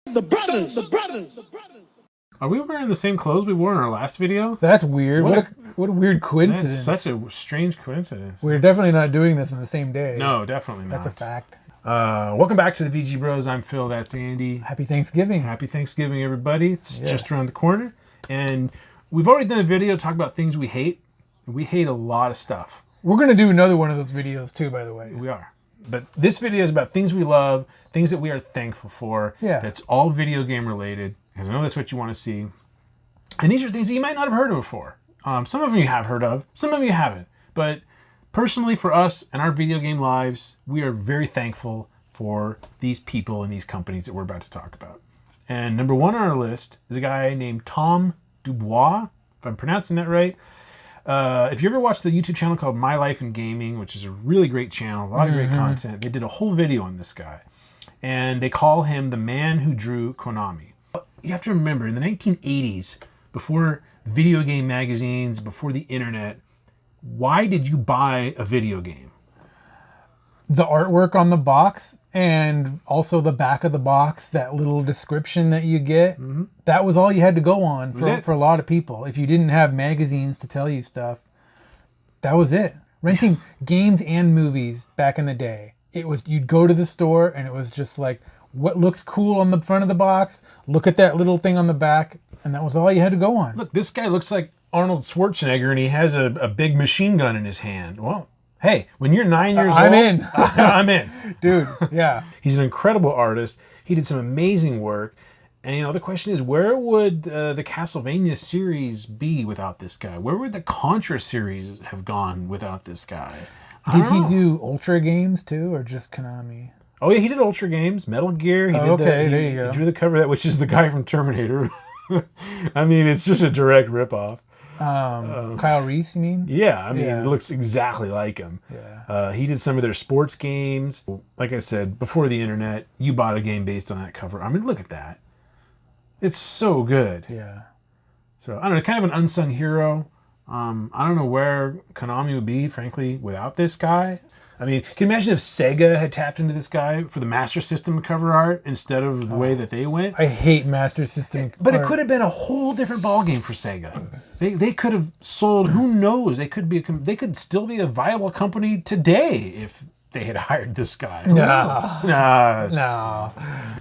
The brothers. Are we wearing the same clothes we wore in our last video? That's weird. What a weird coincidence. That's such a strange coincidence. We're definitely not doing this on the same day. No, definitely not. That's a fact. Welcome back to the VG Bros. I'm Phil. That's Andy. Happy Thanksgiving. Happy Thanksgiving, everybody. It's just around the corner. And we've already done a video talking about things we hate. We hate a lot of stuff. We're going to do another one of those videos too, by the way. We are. But this video is about things we love, things that we are thankful for. Yeah. That's all video game related, because I know that's what you want to see. And these are things that you might not have heard of before. Some of them you have heard of, some of them you haven't. But personally, for us and our video game lives, we are very thankful for these people and these companies that we're about to talk about. And number one on our list is a guy named Tom Dubois, if I'm pronouncing that right. If you ever watched the YouTube channel called My Life in Gaming, which is a really great channel, a lot of great content, they did a whole video on this guy. And they call him the man who drew Konami. You have to remember, in the 1980s, before video game magazines, before the internet, why did you buy a video game? The artwork on the box and also the back of the box, that little description that you get, that was all you had to go on for a lot of people. If you didn't have magazines to tell you stuff, that was it. Renting games and movies back in the day, it was, you'd go to the store and it was just like, what looks cool on the front of the box, look at that little thing on the back, and that was all you had to go on. Look, this guy looks like Arnold Schwarzenegger and he has a big machine gun in his hand. Well, hey, when you're 9 years old, I'm in. I'm in. Dude, yeah. He's an incredible artist. He did some amazing work. And, you know, the question is, where would the Castlevania series be without this guy? Where would the Contra series have gone without this guy? Did he do Ultra games too, or just Konami? Oh, yeah, he did Ultra games, Metal Gear. He did there you go. He drew the cover of that, which is the guy from Terminator. I mean, it's just a direct ripoff. Kyle Reese, you mean? Yeah, I mean, it looks exactly like him. Yeah. He did some of their sports games. Like I said, before the internet, you bought a game based on that cover. I mean, look at that. It's so good. Yeah. So, I don't know, kind of an unsung hero. I don't know where Konami would be, frankly, without this guy. I mean, can you imagine if Sega had tapped into this guy for the Master System cover art instead of the way that they went? I hate Master System. But it could have been a whole different ballgame for Sega. They could have sold, who knows, they could still be a viable company today if they had hired this guy. No.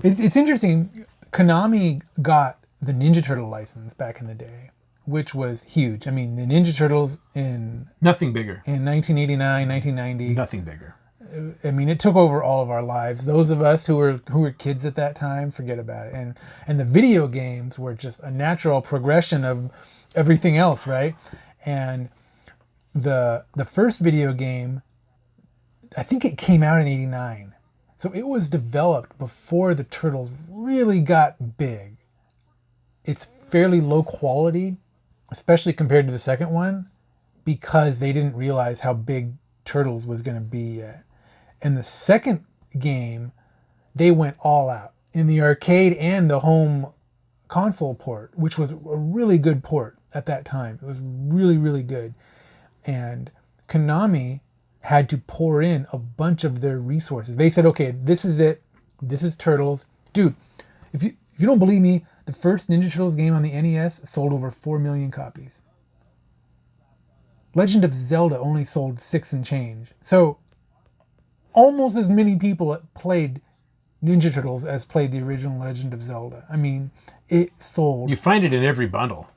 It's interesting. Konami got the Ninja Turtle license back in the day, which was huge. I mean, the Ninja Turtles in... Nothing bigger. In 1989, 1990. Nothing bigger. I mean, it took over all of our lives. Those of us who were kids at that time, forget about it. And the video games were just a natural progression of everything else, right? And the first video game, I think it came out in 89. So it was developed before the Turtles really got big. It's fairly low quality, especially compared to the second one, because they didn't realize how big Turtles was going to be yet. And the second game, they went all out in the arcade and the home console port, which was a really good port at that time. It was really, really good. And Konami had to pour in a bunch of their resources. They said, okay, this is it. This is Turtles. Dude, if you don't believe me, the first Ninja Turtles game on the NES sold over 4 million copies. Legend of Zelda only sold 6 and change. So almost as many people played Ninja Turtles as played the original Legend of Zelda. I mean, it sold. You find it in every bundle.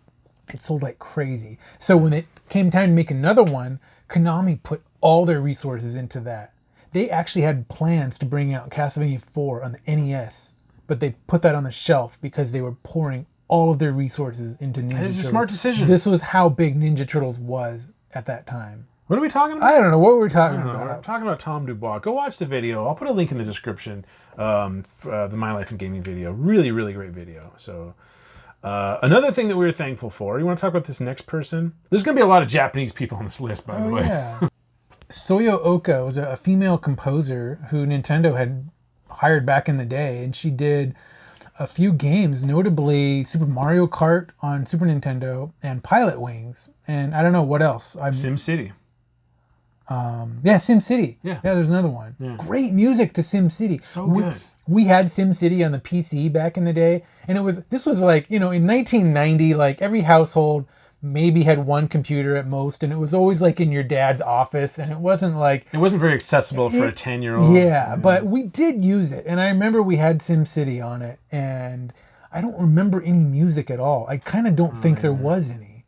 It sold like crazy. So when it came time to make another one, Konami put all their resources into that. They actually had plans to bring out Castlevania 4 on the NES, but they put that on the shelf because they were pouring all of their resources into Ninja Turtles. It's a smart decision. This was how big Ninja Turtles was at that time. What are we talking about? I don't know. What were we talking about? We're talking about Tom Dubois. Go watch the video. I'll put a link in the description for the My Life in Gaming video. Really, really great video. So another thing that we were thankful for, you want to talk about this next person? There's going to be a lot of Japanese people on this list, by the way. Yeah. Soyo Oka was a female composer who Nintendo had hired back in the day, and she did a few games, notably Super Mario Kart on Super Nintendo and Pilot Wings, and I don't know what else. Simcity. Yeah, SimCity. Yeah. There's another one. Yeah. Great music to SimCity. So good. We had SimCity on the PC back in the day, and this was like, in 1990, like every household maybe had one computer at most, and it was always like in your dad's office, and it wasn't very accessible for a 10-year-old. Yeah, but we did use it, and I remember we had SimCity on it, and I don't remember any music at all. I kind of don't think there was any.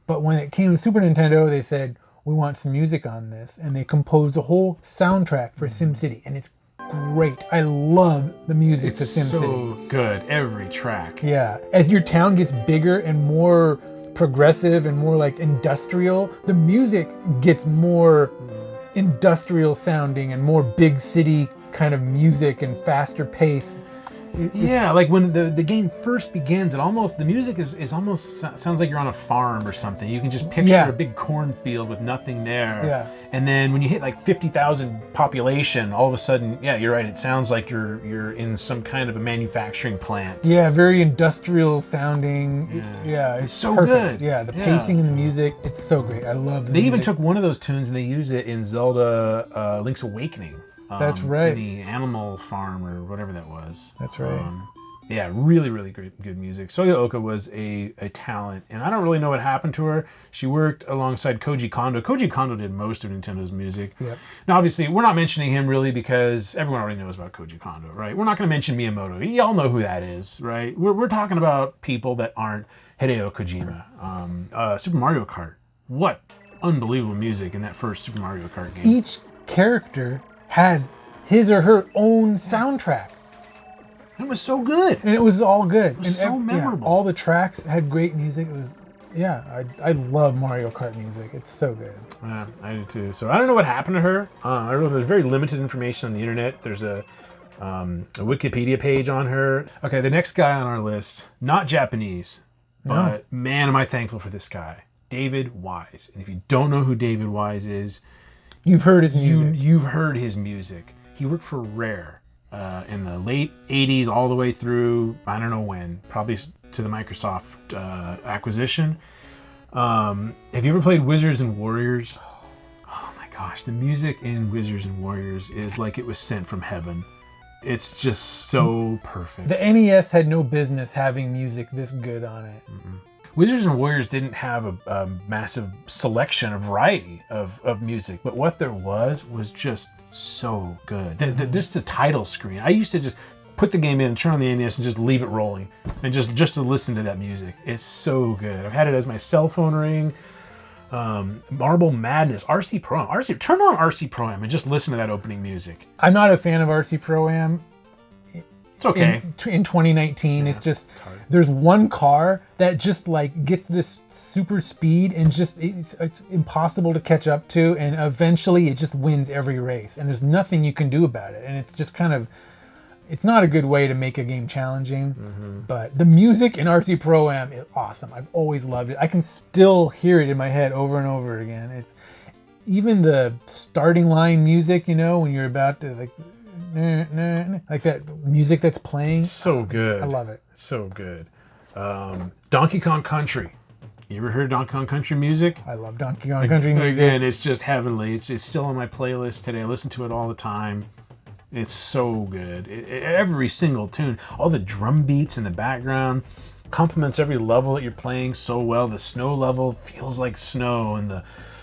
But when it came to Super Nintendo, they said, we want some music on this, and they composed a whole soundtrack for SimCity, and it's great. I love the music to SimCity. It's so good, every track. Yeah, as your town gets bigger and more progressive and more like industrial, the music gets more industrial sounding and more big city kind of music and faster pace. Yeah, like when the game first begins, the music is almost sounds like you're on a farm or something. You can just picture a big cornfield with nothing there. Yeah. And then when you hit like 50,000 population, all of a sudden, yeah, you're right. It sounds like you're in some kind of a manufacturing plant. Yeah, very industrial sounding. Yeah, it's so perfect. good. Yeah, the pacing in the music, it's so great. I love the They music. even took one of those tunes and they used it in Zelda Link's Awakening. That's right. The Animal Farm or whatever that was. That's right. Yeah, really, really great, good music. Soya Oka was a talent, and I don't really know what happened to her. She worked alongside Koji Kondo. Koji Kondo did most of Nintendo's music. Yep. Now, obviously, we're not mentioning him really because everyone already knows about Koji Kondo, right? We're not going to mention Miyamoto. Y'all know who that is, right? We're talking about people that aren't Hideo Kojima. Super Mario Kart. What unbelievable music in that first Super Mario Kart game. Each character had his or her own soundtrack. It was so good. And it was all good. It was so memorable. All the tracks had great music. It was, I love Mario Kart music. It's so good. Yeah, I do too. So I don't know what happened to her. I don't know. There's very limited information on the internet. There's a Wikipedia page on her. Okay, the next guy on our list, not Japanese, but man, am I thankful for this guy, David Wise. And if you don't know who David Wise is, you've heard his music. You've heard his music. He worked for Rare in the late 80s all the way through, I don't know when, probably to the Microsoft acquisition. Have you ever played Wizards and Warriors? Oh my gosh, the music in Wizards and Warriors is like it was sent from heaven. It's just so perfect. The NES had no business having music this good on it. Mm-mm. Wizards and Warriors didn't have a massive selection, a variety of music, but what there was just so good. Just the title screen. I used to just put the game in and turn on the NES and just leave it rolling and just to listen to that music. It's so good. I've had it as my cell phone ring. Marble Madness, RC Pro-Am. Turn on RC Pro-Am and just listen to that opening music. I'm not a fan of RC Pro-Am. It's okay. In 2019, it's just, there's one car that just like gets this super speed and just it's impossible to catch up to, and eventually it just wins every race, and there's nothing you can do about it, and it's just kind of, it's not a good way to make a game challenging. But the music in RC Pro-Am is awesome. I've always loved it. I can still hear it in my head over and over again. It's even the starting line music, when you're about to like that music that's playing. So good. I love it. So good. Donkey Kong Country. You ever heard Donkey Kong Country music? I love Donkey Kong Country music. Again, it's just heavenly. It's still on my playlist today. I listen to it all the time. It's so good. Every single tune, all the drum beats in the background, complements every level that you're playing so well. The snow level feels like snow, and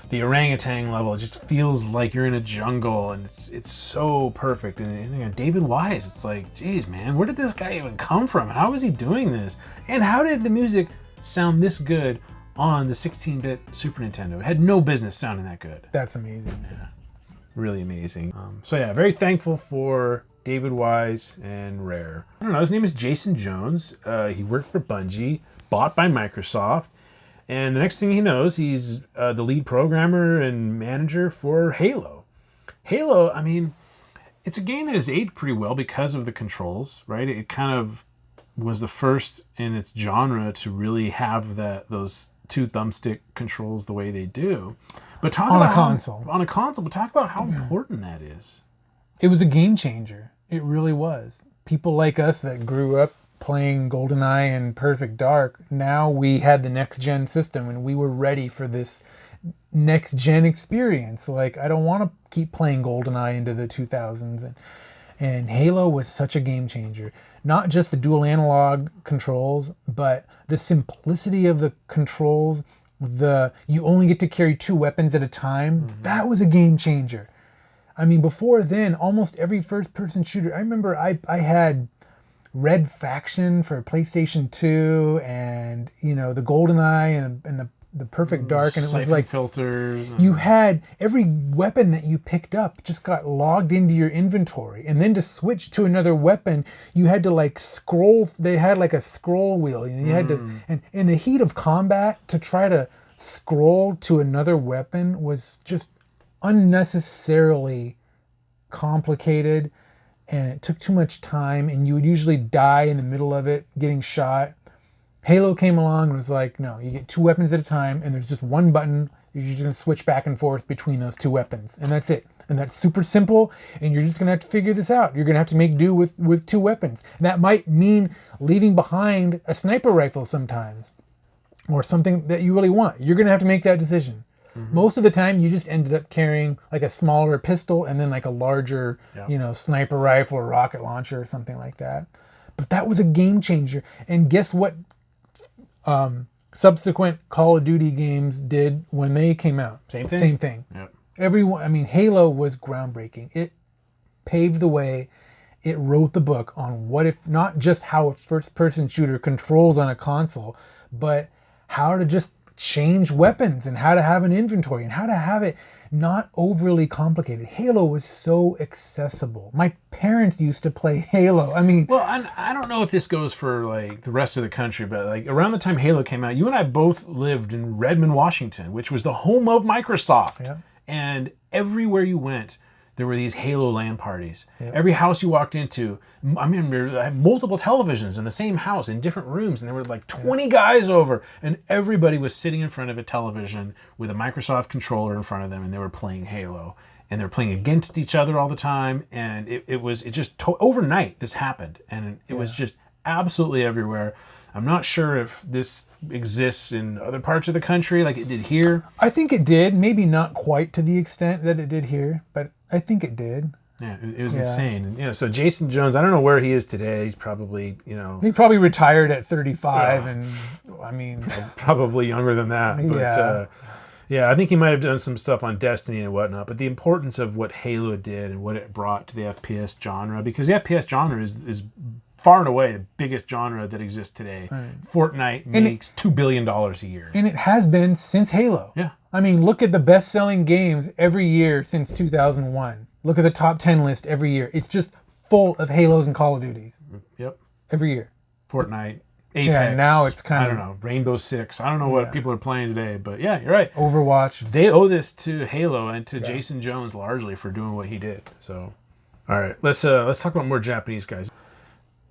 the orangutan level, it just feels like you're in a jungle, and it's so perfect. And David Wise, it's like, geez, man, where did this guy even come from? How is he doing this? And how did the music sound this good on the 16-bit Super Nintendo? It had no business sounding that good. That's amazing. Yeah, really amazing. So yeah, very thankful for David Wise and Rare. I don't know, his name is Jason Jones. He worked for Bungie, bought by Microsoft. And the next thing he knows, he's the lead programmer and manager for Halo. Halo, I mean, it's a game that has aged pretty well because of the controls, right? It kind of was the first in its genre to really have those two thumbstick controls the way they do. But talk about on a console, but talk about how important that is. It was a game changer. It really was. People like us that grew up playing GoldenEye and Perfect Dark, now we had the next gen system and we were ready for this next gen experience. Like, I don't want to keep playing GoldenEye into the 2000s. And Halo was such a game changer. Not just the dual analog controls, but the simplicity of the controls. You only get to carry 2 weapons at a time. Mm-hmm. That was a game changer. I mean, before then, almost every first-person shooter. I remember I had Red Faction for PlayStation 2, and the GoldenEye and the Perfect Dark, and it was like filters. You had every weapon that you picked up just got logged into your inventory, and then to switch to another weapon, you had to like scroll. They had like a scroll wheel, and you had to. And in the heat of combat, to try to scroll to another weapon was just unnecessarily complicated, and it took too much time, and you would usually die in the middle of it getting shot. Halo came along and was like, no, you get 2 weapons at a time, and there's just one button. You're just going to switch back and forth between those 2 weapons, and that's it. And that's super simple, and you're just going to have to figure this out. You're going to have to make do with 2 weapons. And that might mean leaving behind a sniper rifle sometimes, or something that you really want. You're going to have to make that decision. Mm-hmm. Most of the time, you just ended up carrying like a smaller pistol and then like a larger, sniper rifle or rocket launcher or something like that. But that was a game changer. And guess what? Subsequent Call of Duty games did when they came out. Same thing. Same thing. Yep. Halo was groundbreaking. It paved the way. It wrote the book on not just how a first-person shooter controls on a console, but how to just change weapons and how to have an inventory and how to have it not overly complicated. Halo was so accessible. My parents used to play Halo. Well, I don't know if this goes for like the rest of the country, but like around the time Halo came out, you and I both lived in Redmond, Washington, which was the home of Microsoft. Yeah. And everywhere you went, there were these Halo LAN parties. Yep. Every house you walked into, I remember I had multiple televisions in the same house in different rooms, and there were like 20 guys over, and everybody was sitting in front of a television with a Microsoft controller in front of them, and they were playing Halo. And they were playing against each other all the time, and overnight this happened, and it was just absolutely everywhere. I'm not sure if this exists in other parts of the country like it did here. I think it did. Maybe not quite to the extent that it did here, but I think it did. Yeah, it was insane. And, so Jason Jones, I don't know where he is today. He's probably, He probably retired at 35, and probably younger than that. But, I think he might have done some stuff on Destiny and whatnot. But the importance of what Halo did and what it brought to the FPS genre, because the FPS genre is far and away the biggest genre that exists today. Right. Fortnite makes $2 billion a year. And it has been since Halo. Yeah. Look at the best-selling games every year since 2001. Look at the top 10 list every year. It's just full of Halos and Call of Duties. Yep. Every year. Fortnite, Apex. Yeah, now it's kind of... I don't know, Rainbow Six. I don't know what people are playing today, but yeah, you're right. Overwatch. They owe this to Halo and to Jason Jones largely for doing what he did. So, all right, let's talk about more Japanese guys.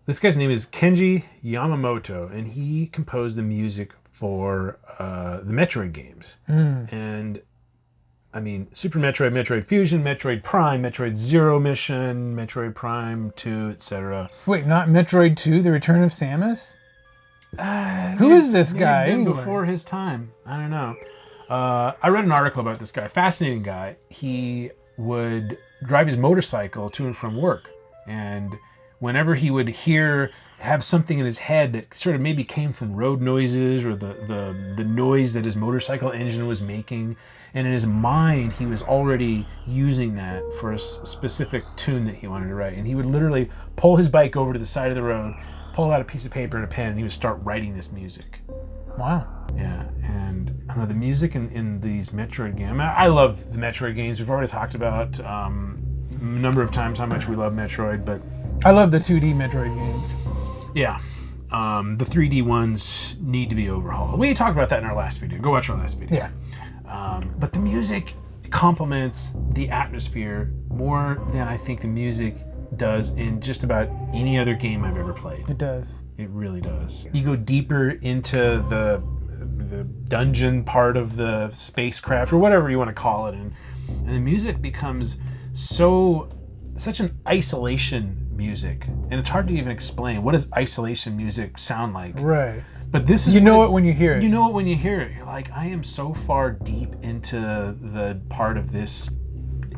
This guy's name is Kenji Yamamoto, and he composed the music for the Metroid games. And Super Metroid, Metroid Fusion, Metroid Prime, Metroid Zero Mission, Metroid Prime 2, etc. Wait, not Metroid 2, The Return of Samus? Who is this guy anyway? Before his time. I don't know. I read an article about this guy. Fascinating guy. He would drive his motorcycle to and from work, and whenever he would have something in his head that sort of maybe came from road noises or the noise that his motorcycle engine was making, and in his mind he was already using that for a specific tune that he wanted to write, and he would literally pull his bike over to the side of the road, pull out a piece of paper and a pen, and he would start writing this music. Wow. Yeah, and I don't know, the music in these Metroid games, I love the Metroid games. We've already talked about a number of times how much we love Metroid, but I love the 2D Metroid games. Yeah. The 3D ones need to be overhauled. We talked about that in our last video. Go watch our last video. Yeah. But the music complements the atmosphere more than I think the music does in just about any other game I've ever played. It does. It really does. You go deeper into the dungeon part of the spacecraft or whatever you want to call it, and the music becomes such an isolation music, and it's hard to even explain what does isolation music sound like. Right. But this is You know it when you hear it. You know it when you hear it. You're like, I am so far deep into the part of this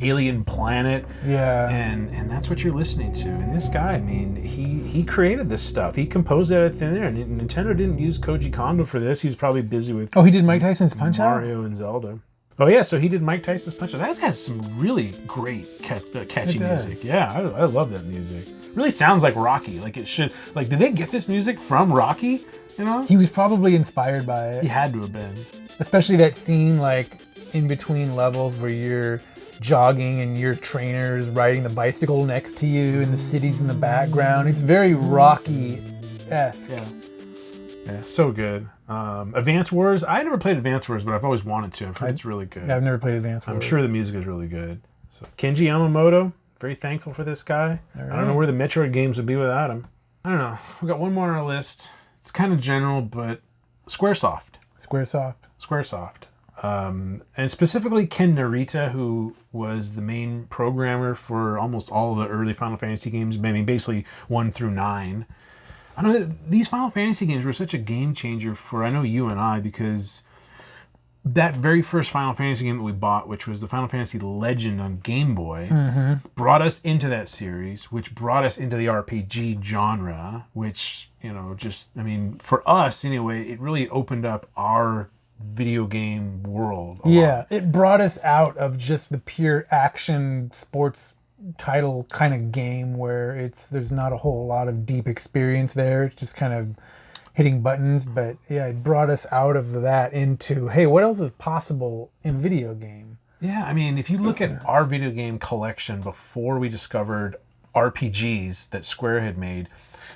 alien planet. Yeah. And that's what you're listening to. And this guy, I mean, he created this stuff. He composed it out of thin air. And Nintendo didn't use Koji Kondo for this. He's probably busy with Oh, he did Mike Tyson's Punch-Out? Mario and Zelda. Oh yeah, so he did Mike Tyson's Punch-Out. That has some really great catchy music. Yeah, I love that music. Really sounds like Rocky. Like it should. Like, did they get this music from Rocky? You know? He was probably inspired by it. He had to have been. Especially that scene, like, in between levels where you're jogging and your trainer is riding the bicycle next to you and the city's in the background. It's very Rocky-esque. Yeah, so good. Advance Wars. I never played Advance Wars, but I've always wanted to. I've heard it's really good. I've never played Advance Wars. I'm sure the music is really good. So Kenji Yamamoto, very thankful for this guy. Right. I don't know where the Metroid games would be without him. I don't know. We've got one more on our list. It's kind of general, but Squaresoft. And specifically Ken Narita, who was the main programmer for almost all the early Final Fantasy games. I mean, basically 1 through 9. I don't know, these Final Fantasy games were such a game changer for, I know, you and I, because that very first Final Fantasy game that we bought, which was the Final Fantasy Legend on Game Boy, brought us into that series, which brought us into the RPG genre, which, you know, just, I mean, for us anyway, it really opened up our video game world a lot. It brought us out of just the pure action sports title kind of game where there's not a whole lot of deep experience there. It's just kind of hitting buttons. But yeah, it brought us out of that into, hey, what else is possible in video game? Yeah, I mean, if you look at our video game collection before we discovered RPGs that Square had made,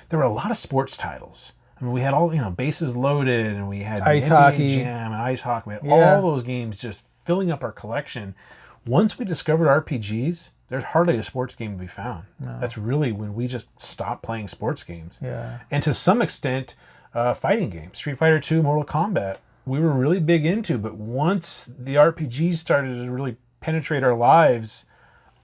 there were a lot of sports titles. I mean, we had all, you know, Bases Loaded, and we had Ice NBA Hockey. Jam and Ice Hockey. We had all those games just filling up our collection. Once we discovered RPGs, there's hardly a sports game to be found. No. That's really when we just stopped playing sports games. Yeah. And to some extent, fighting games, Street Fighter II, Mortal Kombat, we were really big into. But once the RPGs started to really penetrate our lives,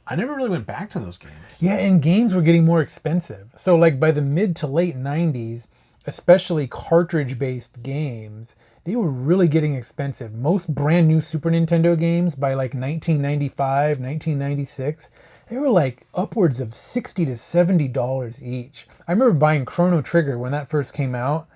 I never really went back to those games. Yeah, and games were getting more expensive. So like by the mid to late 90s, especially cartridge-based games, they were really getting expensive. Most brand new Super Nintendo games by like 1995, 1996, they were like upwards of $60 to $70 each. I remember buying Chrono Trigger when that first came out,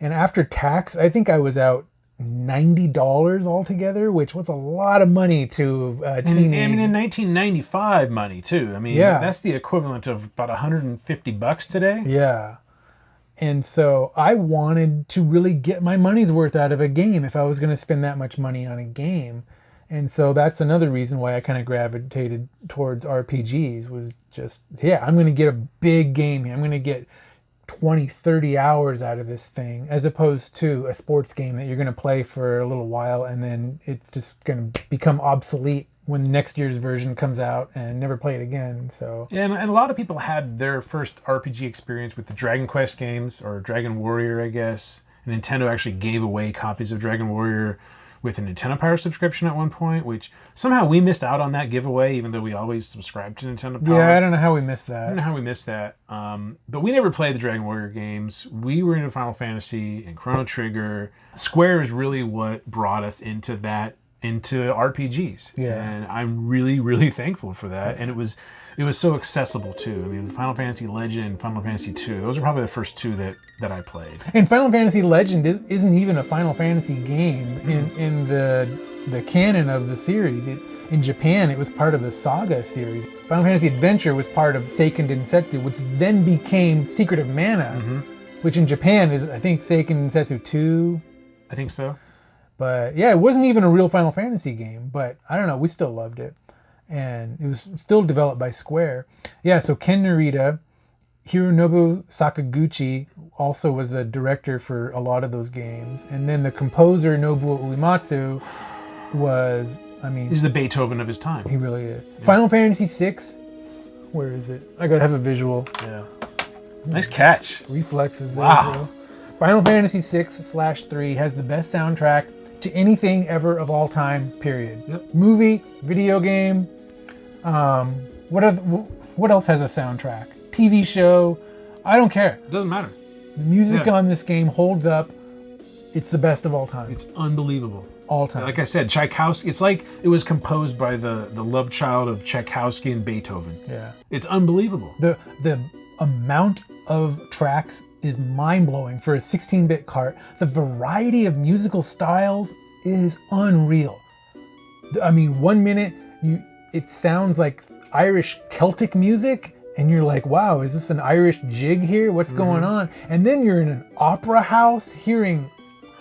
and after tax, I think I was out $90 altogether, which was a lot of money to a teenager. And in 1995 money too. I mean, that's the equivalent of about $150 today. Yeah. And so I wanted to really get my money's worth out of a game if I was going to spend that much money on a game. And so that's another reason why I kind of gravitated towards RPGs, was just, I'm going to get a big game here. I'm going to get 20, 30 hours out of this thing, as opposed to a sports game that you're going to play for a little while and then it's just going to become obsolete when next year's version comes out and never play it again. So and a lot of people had their first RPG experience with the Dragon Quest games, or Dragon Warrior, I guess. And Nintendo actually gave away copies of Dragon Warrior with a Nintendo Power subscription at one point, which somehow we missed out on that giveaway, even though we always subscribed to Nintendo Power. Yeah, I don't know how we missed that. I don't know how we missed that. But we never played the Dragon Warrior games. We were into Final Fantasy and Chrono Trigger. Square is really what brought us into RPGs. Yeah. And I'm really, really thankful for that. And it was so accessible too. I mean, Final Fantasy Legend, Final Fantasy II, those are probably the first two that I played. And Final Fantasy Legend isn't even a Final Fantasy game in the canon of the series. In Japan, it was part of the Saga series. Final Fantasy Adventure was part of Seiken Densetsu, which then became Secret of Mana, which in Japan is, I think, Seiken Densetsu 2. I think so. But yeah, it wasn't even a real Final Fantasy game, but I don't know, we still loved it. And it was still developed by Square. Yeah, so Ken Narita, Hironobu Sakaguchi also was a director for a lot of those games. And then the composer, Nobuo Uematsu, was, I mean... He's the Beethoven of his time. He really is. Yeah. Final Fantasy VI, where is it? I gotta have a visual. Yeah. Nice catch. Reflexes. Wow. Final Fantasy VI/3 has the best soundtrack to anything ever of all time, period. Yep. Movie, video game, what else has a soundtrack? TV show, I don't care. It doesn't matter. The music on this game holds up It's the best of all time. It's unbelievable. All time. Like I said, Tchaikovsky, it's like it was composed by the love child of Tchaikovsky and Beethoven. Yeah. It's unbelievable. The amount of tracks is mind-blowing for a 16-bit Kart. The variety of musical styles is unreal. I mean, 1 minute it sounds like Irish Celtic music, and you're like, wow, is this an Irish jig here? What's going on? And then you're in an opera house hearing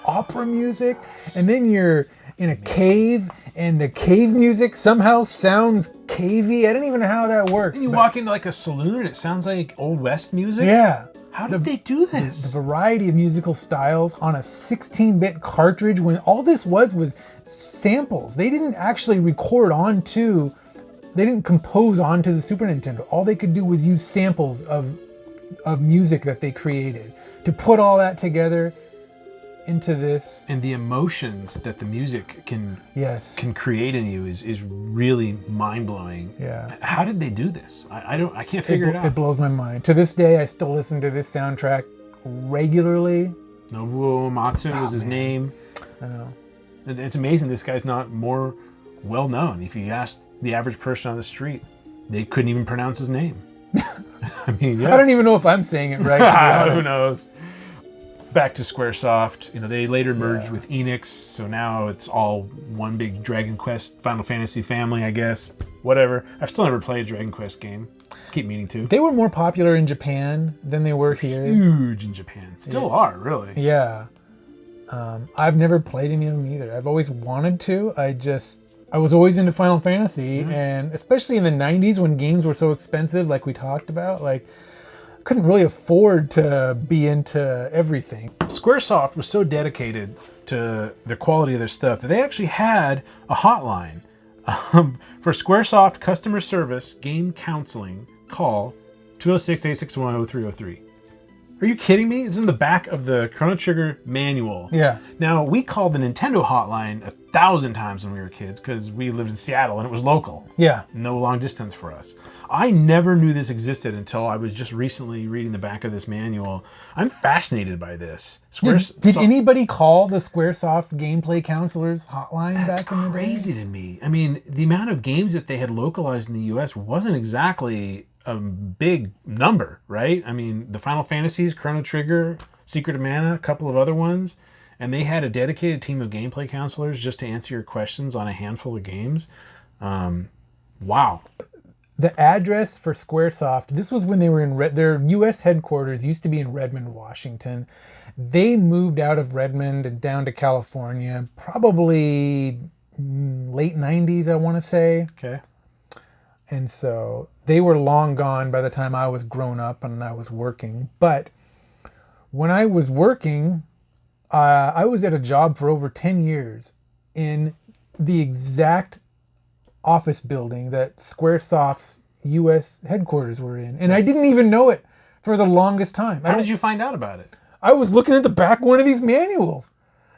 opera music, and then you're in a cave, and the cave music somehow sounds cavey. I don't even know how that works. And you walk into like a saloon and it sounds like Old West music? Yeah. How did they do this? The variety of musical styles on a 16-bit cartridge, when all this was samples. They didn't actually they didn't compose onto the Super Nintendo. All they could do was use samples of music that they created to put all that together into this. And the emotions that the music can Yes. create in you is really mind-blowing. Yeah. How did they do this? I can't figure it out. It blows my mind. To this day, I still listen to this soundtrack regularly. Nobuo Uematsu was his name. I know. It's amazing this guy's not more well known. If you asked the average person on the street, they couldn't even pronounce his name. I mean, yeah. I don't even know if I'm saying it right. To be honest. Who knows? Back to Squaresoft. They later merged with Enix, so now it's all one big Dragon Quest, Final Fantasy family, I guess. Whatever. I've still never played a Dragon Quest game. Keep meaning to. They were more popular in Japan than they were here. Huge in Japan. Still are, really. Yeah. I've never played any of them either. I've always wanted to. I was always into Final Fantasy, and especially in the 90s when games were so expensive, like we talked about, like, I couldn't really afford to be into everything. Squaresoft was so dedicated to the quality of their stuff that they actually had a hotline. For Squaresoft customer service game counseling, call 206-861-0303. Are you kidding me? It's in the back of the Chrono Trigger manual. Yeah. Now, we called the Nintendo hotline 1,000 times when we were kids because we lived in Seattle and it was local. Yeah. No long distance for us. I never knew this existed until I was just recently reading the back of this manual. I'm fascinated by this. Did anybody call the Squaresoft gameplay counselors hotline back in the day? That's crazy to me. I mean, the amount of games that they had localized in the U.S. wasn't exactly a big number, right? I mean, the Final Fantasies, Chrono Trigger, Secret of Mana, a couple of other ones, and they had a dedicated team of gameplay counselors just to answer your questions on a handful of games. Wow. The address for Squaresoft, this was when they were in their U.S. headquarters used to be in Redmond, Washington. They moved out of Redmond and down to California, probably late 90s, I want to say. Okay. And so they were long gone by the time I was grown up and I was working. But when I was working, I was at a job for over 10 years in the exact office building that Squaresoft's U.S. headquarters were in. And I didn't even know it for the longest time. How did you find out about it? I was looking at the back of one of these manuals.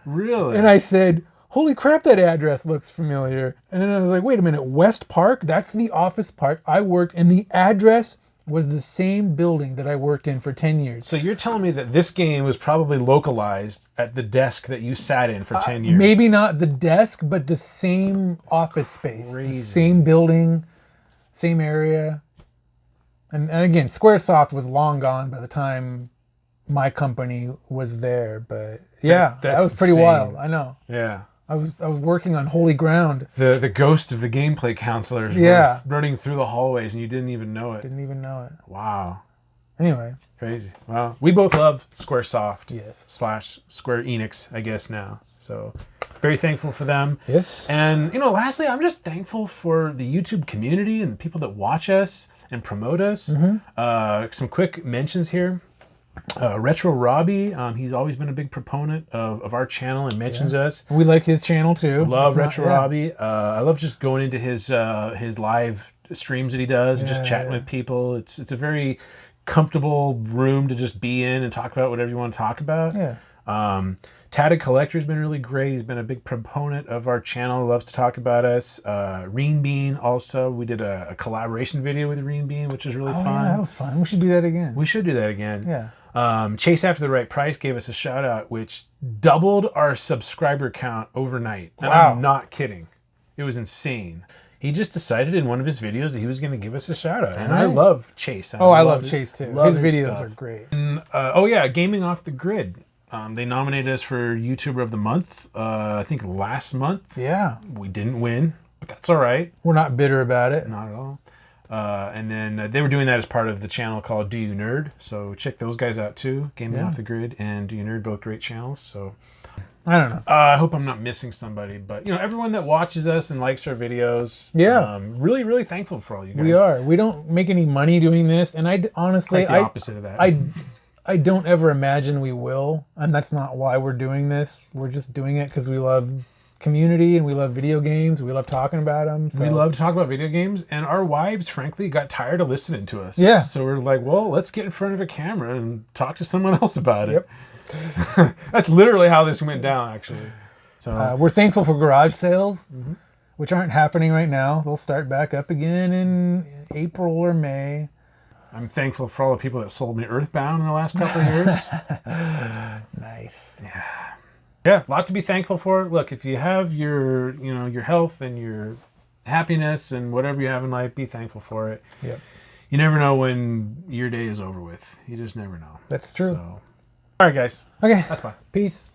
Really? And I said, holy crap, that address looks familiar. And then I was like, wait a minute, West Park? That's the office park I worked in. The address was the same building that I worked in for 10 years. So you're telling me that this game was probably localized at the desk that you sat in for 10 years? Maybe not the desk, but the same office space. Crazy. The same building, same area. And again, Squaresoft was long gone by the time my company was there. But yeah, that was pretty insane. wild. I know. Yeah. I was working on holy ground. The ghost of the gameplay counselors were running through the hallways and you didn't even know it. Didn't even know it. Wow. Anyway. Crazy. Well, we both love Squaresoft. Yes. / Square Enix, I guess now. So very thankful for them. Yes. And, lastly, I'm just thankful for the YouTube community and the people that watch us and promote us. Some quick mentions here. Retro Robbie, he's always been a big proponent of our channel and mentions us. We like his channel too. Love Retro Robbie. I love just going into his live streams that he does and just chatting with people. It's a very comfortable room to just be in and talk about whatever you want to talk about. Yeah. Tatted Collector's been really great. He's been a big proponent of our channel. Loves to talk about us. Reen Bean also. We did a collaboration video with Reen Bean, which is really fun. Yeah, that was fun. We should do that again. We should do that again. Yeah. Chase After the Right Price gave us a shout out, which doubled our subscriber count overnight. And Wow. I'm not kidding. It was insane. He just decided in one of his videos that he was going to give us a shout out. And I Alright. love Chase. Oh, I love Chase too. Love His videos stuff. are great. Oh yeah, Gaming Off the Grid. They nominated us for YouTuber of the Month, I think last month. Yeah. We didn't win, but that's all right. We're not bitter about it. Not at all. And then they were doing that as part of the channel called Do You Nerd? So check those guys out too. Gaming Yeah. Off the Grid and Do You Nerd, both great channels. So I don't know. I hope I'm not missing somebody, but everyone that watches us and likes our videos, Yeah. really, really thankful for all you guys. We are. We don't make any money doing this, and honestly, Quite the opposite of that. I don't ever imagine we will, and that's not why we're doing this. We're just doing it because we love community and we love video games. We love talking about them. So. We love to talk about video games, and our wives, frankly, got tired of listening to us. Yeah. So we're like, well, let's get in front of a camera and talk to someone else about it. Yep. That's literally how this went down, actually. So We're thankful for garage sales, which aren't happening right now. They'll start back up again in April or May. I'm thankful for all the people that sold me Earthbound in the last couple of years. Nice. Yeah, a lot to be thankful for. Look, if you have your health and your happiness and whatever you have in life, be thankful for it. Yep. You never know when your day is over with. You just never know. That's true. So, all right, guys. Okay. That's fine. Peace.